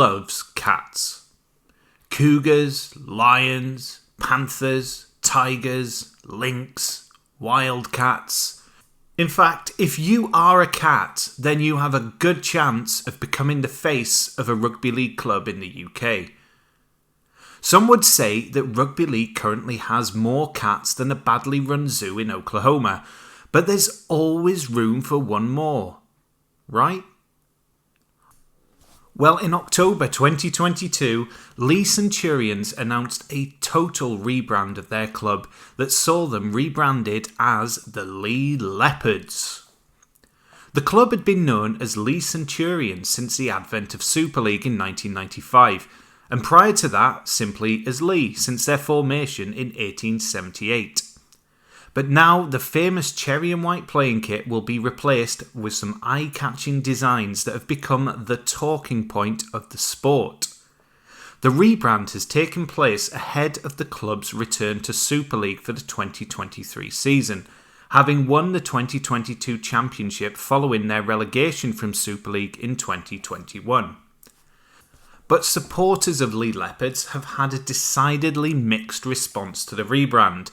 loves cats. Cougars, lions, panthers, tigers, lynx, wildcats. In fact, if you are a cat, then you have a good chance of becoming the face of a rugby league club in the UK. Some would say that rugby league currently has more cats than a badly run zoo in Oklahoma, but there's always room for one more, right? Well, in October 2022, Leigh Centurions announced a total rebrand of their club that saw them rebranded as the Leigh Leopards. The club had been known as Leigh Centurions since the advent of Super League in 1995, and prior to that, simply as Leigh since their formation in 1878. But now the famous cherry and white playing kit will be replaced with some eye-catching designs that have become the talking point of the sport. The rebrand has taken place ahead of the club's return to Super League for the 2023 season, having won the 2022 championship following their relegation from Super League in 2021. But supporters of Leigh Leopards have had a decidedly mixed response to the rebrand,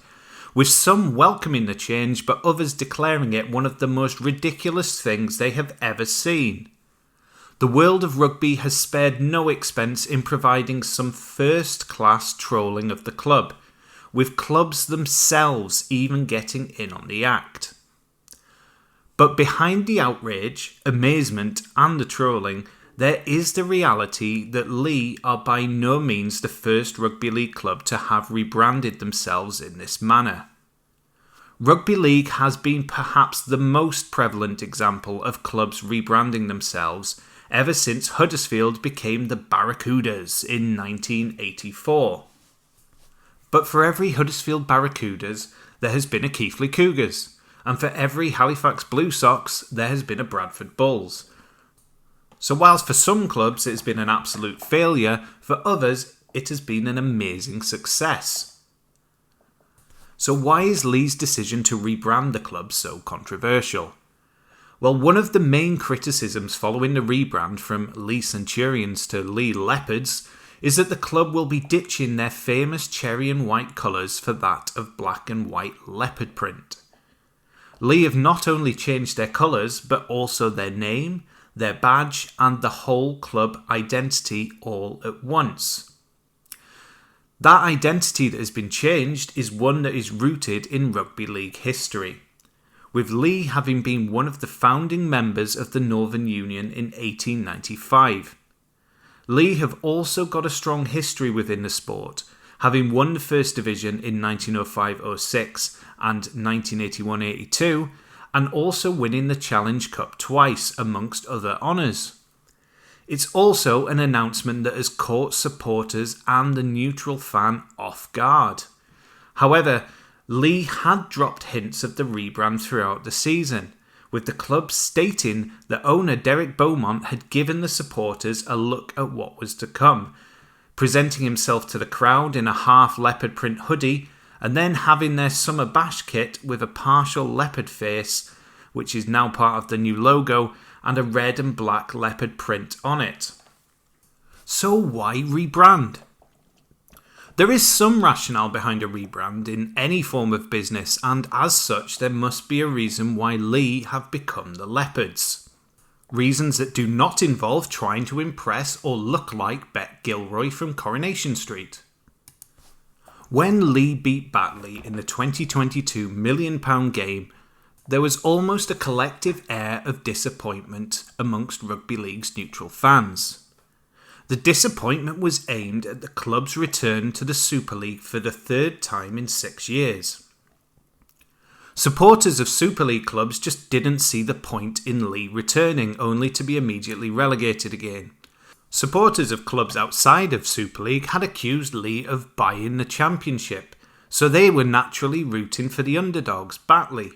with some welcoming the change but others declaring it one of the most ridiculous things they have ever seen. The world of rugby has spared no expense in providing some first-class trolling of the club, with clubs themselves even getting in on the act. But behind the outrage, amazement and the trolling, there is the reality that Leigh are by no means the first rugby league club to have rebranded themselves in this manner. Rugby League has been perhaps the most prevalent example of clubs rebranding themselves ever since Huddersfield became the Barracudas in 1984. But for every Huddersfield Barracudas, there has been a Keighley Cougars, and for every Halifax Blue Sox, there has been a Bradford Bulls. So whilst for some clubs it has been an absolute failure, for others it has been an amazing success. So why is Leigh's decision to rebrand the club so controversial? Well, one of the main criticisms following the rebrand from Leigh Centurions to Leigh Leopards is that the club will be ditching their famous cherry and white colours for that of black and white leopard print. Leigh have not only changed their colours, but also their name, their badge and the whole club identity all at once. That identity that has been changed is one that is rooted in rugby league history, with Leigh having been one of the founding members of the Northern Union in 1895. Leigh have also got a strong history within the sport, having won the First Division in 1905-06 and 1981-82, and also winning the Challenge Cup twice, amongst other honours. It's also an announcement that has caught supporters and the neutral fan off guard. However, Leigh had dropped hints of the rebrand throughout the season, with the club stating that owner Derek Beaumont had given the supporters a look at what was to come, presenting himself to the crowd in a half leopard print hoodie, and then having their summer bash kit with a partial leopard face, which is now part of the new logo, and a red and black leopard print on it. So why rebrand? There is some rationale behind a rebrand in any form of business, and as such there must be a reason why Leigh have become the Leopards. Reasons that do not involve trying to impress or look like Bet Gilroy from Coronation Street. When Leigh beat Batley in the 2022 £1 million game, there was almost a collective air of disappointment amongst Rugby League's neutral fans. The disappointment was aimed at the club's return to the Super League for the third time in 6 years. Supporters of Super League clubs just didn't see the point in Leigh returning, only to be immediately relegated again. Supporters of clubs outside of Super League had accused Leigh of buying the championship, so they were naturally rooting for the underdogs, Batley.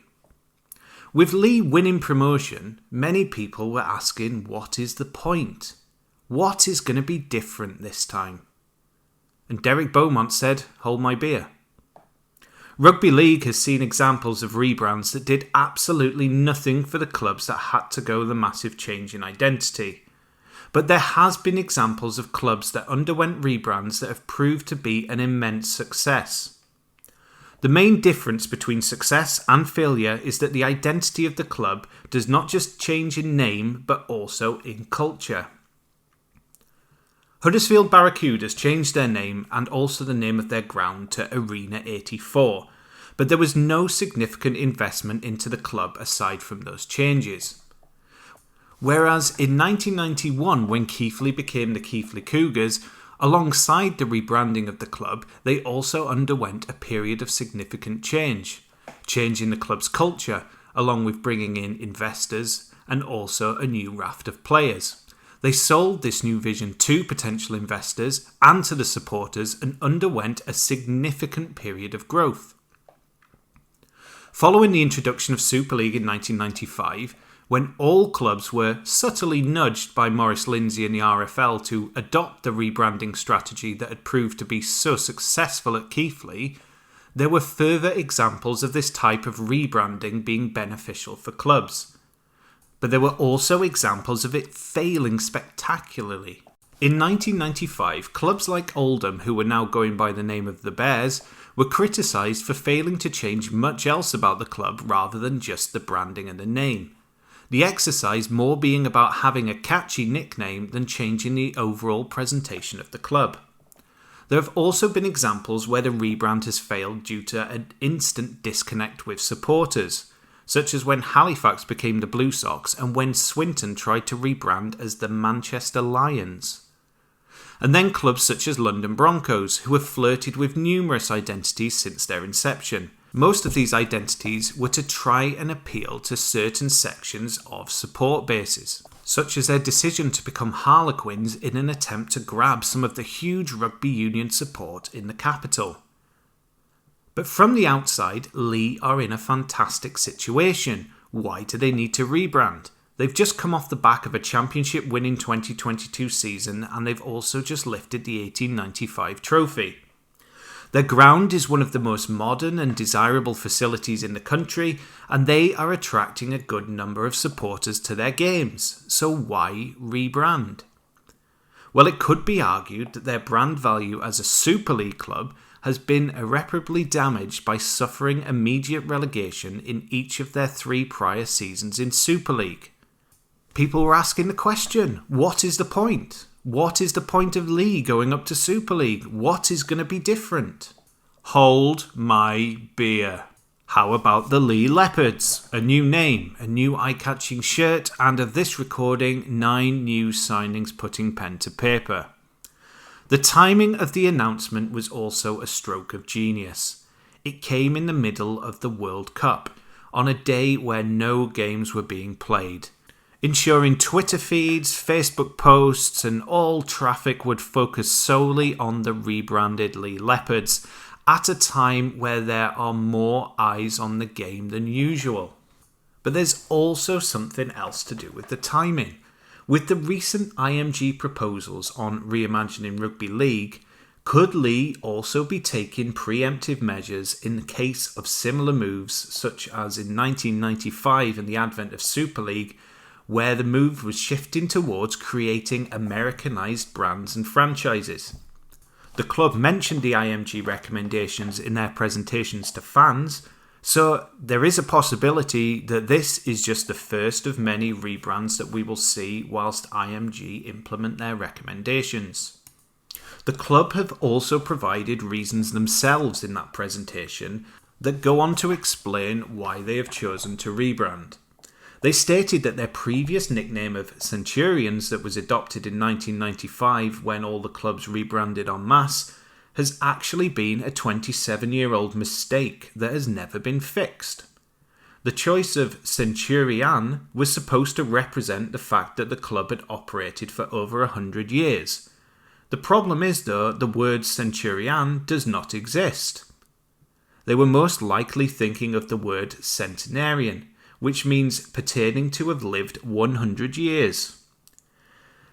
With Leigh winning promotion, many people were asking, what is the point? What is going to be different this time? And Derek Beaumont said, hold my beer. Rugby League has seen examples of rebrands that did absolutely nothing for the clubs that had to go the massive change in identity. But there has been examples of clubs that underwent rebrands that have proved to be an immense success. The main difference between success and failure is that the identity of the club does not just change in name, but also in culture. Huddersfield Barracudas changed their name and also the name of their ground to Arena 84, but there was no significant investment into the club aside from those changes. Whereas in 1991, when Keighley became the Keighley Cougars, alongside the rebranding of the club, they also underwent a period of significant change, changing the club's culture, along with bringing in investors and also a new raft of players. They sold this new vision to potential investors and to the supporters and underwent a significant period of growth. Following the introduction of Super League in 1995, when all clubs were subtly nudged by Maurice Lindsay and the RFL to adopt the rebranding strategy that had proved to be so successful at Keighley, there were further examples of this type of rebranding being beneficial for clubs. But there were also examples of it failing spectacularly. In 1995, clubs like Oldham, who were now going by the name of the Bears, were criticised for failing to change much else about the club rather than just the branding and the name. The exercise more being about having a catchy nickname than changing the overall presentation of the club. There have also been examples where the rebrand has failed due to an instant disconnect with supporters, such as when Halifax became the Blue Sox and when Swinton tried to rebrand as the Manchester Lions. And then clubs such as London Broncos, who have flirted with numerous identities since their inception. Most of these identities were to try and appeal to certain sections of support bases, such as their decision to become Harlequins in an attempt to grab some of the huge rugby union support in the capital. But from the outside, Leigh are in a fantastic situation. Why do they need to rebrand? They've just come off the back of a championship winning 2022 season, and they've also just lifted the 1895 trophy. Their ground is one of the most modern and desirable facilities in the country, and they are attracting a good number of supporters to their games. So why rebrand? Well, it could be argued that their brand value as a Super League club has been irreparably damaged by suffering immediate relegation in each of their 3 prior seasons in Super League. People were asking the question, what is the point? What is the point of Leigh going up to Super League? What is going to be different? Hold my beer. How about the Leigh Leopards? A new name, a new eye-catching shirt, and of this recording, 9 new signings putting pen to paper. The timing of the announcement was also a stroke of genius. It came in the middle of the World Cup, on a day where no games were being played, ensuring Twitter feeds, Facebook posts, and all traffic would focus solely on the rebranded Leigh Leopards at a time where there are more eyes on the game than usual. But there's also something else to do with the timing. With the recent IMG proposals on reimagining Rugby League, could Leigh also be taking preemptive measures in the case of similar moves, such as in 1995 and the advent of Super League, where the move was shifting towards creating Americanized brands and franchises? The club mentioned the IMG recommendations in their presentations to fans, so there is a possibility that this is just the first of many rebrands that we will see whilst IMG implement their recommendations. The club have also provided reasons themselves in that presentation that go on to explain why they have chosen to rebrand. They stated that their previous nickname of Centurions that was adopted in 1995 when all the clubs rebranded en masse has actually been a 27-year-old mistake that has never been fixed. The choice of Centurion was supposed to represent the fact that the club had operated for over 100 years. The problem is, though, the word Centurion does not exist. They were most likely thinking of the word centenarian, which means pertaining to have lived 100 years.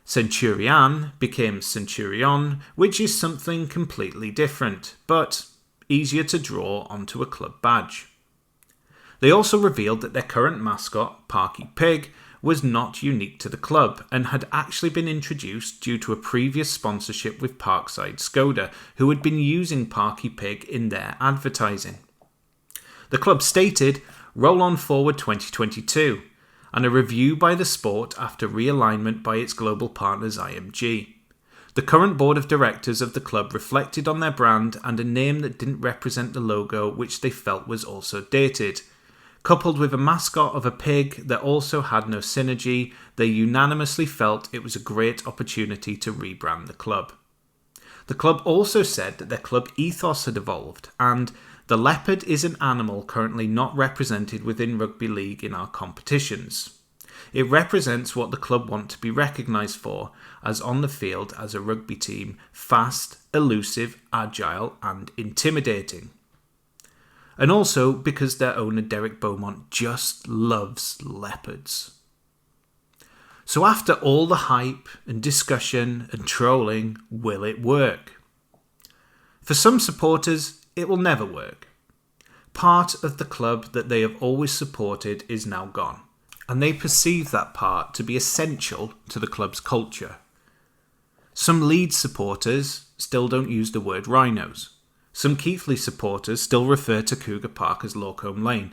Centurion became Centurion, which is something completely different, but easier to draw onto a club badge. They also revealed that their current mascot, Parky Pig, was not unique to the club and had actually been introduced due to a previous sponsorship with Parkside Skoda, who had been using Parky Pig in their advertising. The club stated, "Roll on forward 2022, and a review by the sport after realignment by its global partners IMG. The current board of directors of the club reflected on their brand and a name that didn't represent the logo, which they felt was also dated. Coupled with a mascot of a pig that also had no synergy, they unanimously felt it was a great opportunity to rebrand the club." The club also said that their club ethos had evolved, and the leopard is an animal currently not represented within Rugby League in our competitions. It represents what the club want to be recognised for, as on the field as a rugby team, fast, elusive, agile and intimidating. And also because their owner Derek Beaumont just loves leopards. So after all the hype and discussion and trolling, will it work? For some supporters, it will never work. Part of the club that they have always supported is now gone, and they perceive that part to be essential to the club's culture. Some Leeds supporters still don't use the word rhinos. Some Keighley supporters still refer to Cougar Park as Lorcombe Lane.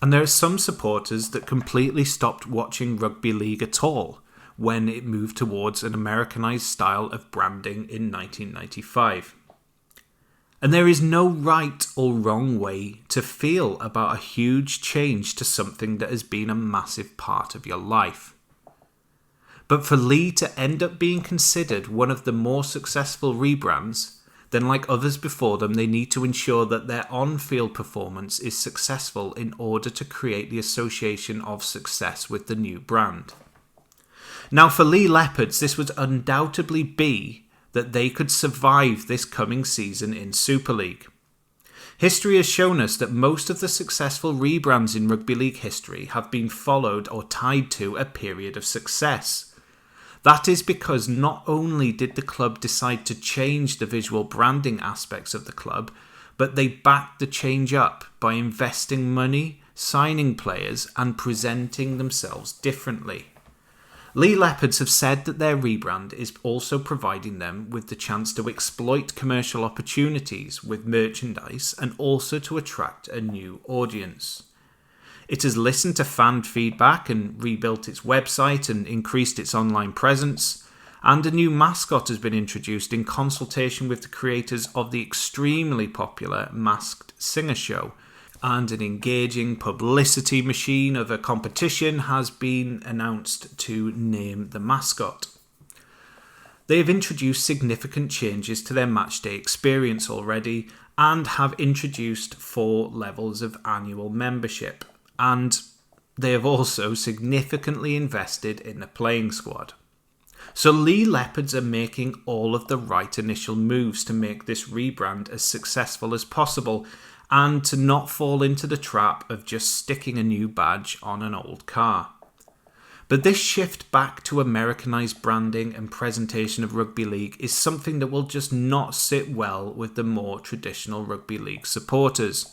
And there are some supporters that completely stopped watching Rugby League at all when it moved towards an Americanized style of branding in 1995. And there is no right or wrong way to feel about a huge change to something that has been a massive part of your life. But for Leigh to end up being considered one of the more successful rebrands, then like others before them, they need to ensure that their on-field performance is successful in order to create the association of success with the new brand. Now for Leigh Leopards, this would undoubtedly be that they could survive this coming season in Super League. History has shown us that most of the successful rebrands in Rugby League history have been followed or tied to a period of success. That is because not only did the club decide to change the visual branding aspects of the club, but they backed the change up by investing money, signing players, and presenting themselves differently. Leigh Leopards have said that their rebrand is also providing them with the chance to exploit commercial opportunities with merchandise and also to attract a new audience. It has listened to fan feedback and rebuilt its website and increased its online presence, and a new mascot has been introduced in consultation with the creators of the extremely popular Masked Singer show, and an engaging publicity machine of a competition has been announced to name the mascot. They have introduced significant changes to their matchday experience already and have introduced 4 levels of annual membership. And they have also significantly invested in the playing squad. So Leigh Leopards are making all of the right initial moves to make this rebrand as successful as possible and to not fall into the trap of just sticking a new badge on an old car. But this shift back to Americanized branding and presentation of Rugby League is something that will just not sit well with the more traditional Rugby League supporters.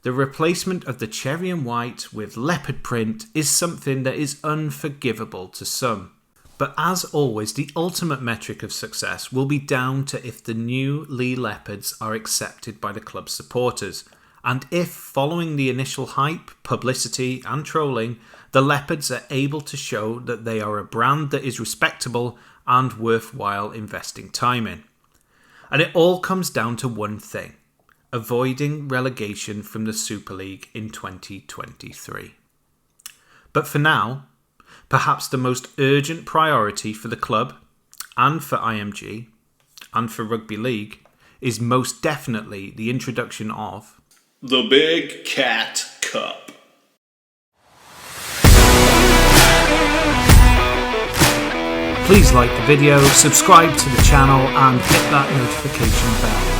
The replacement of the cherry and white with leopard print is something that is unforgivable to some. But as always, the ultimate metric of success will be down to if the new Leigh Leopards are accepted by the club supporters, and if, following the initial hype, publicity and trolling, the Leopards are able to show that they are a brand that is respectable and worthwhile investing time in. And it all comes down to one thing: avoiding relegation from the Super League in 2023. But for now, perhaps the most urgent priority for the club, and for IMG, and for Rugby League, is most definitely the introduction of the Big Cat Cup. Please like the video, subscribe to the channel and hit that notification bell.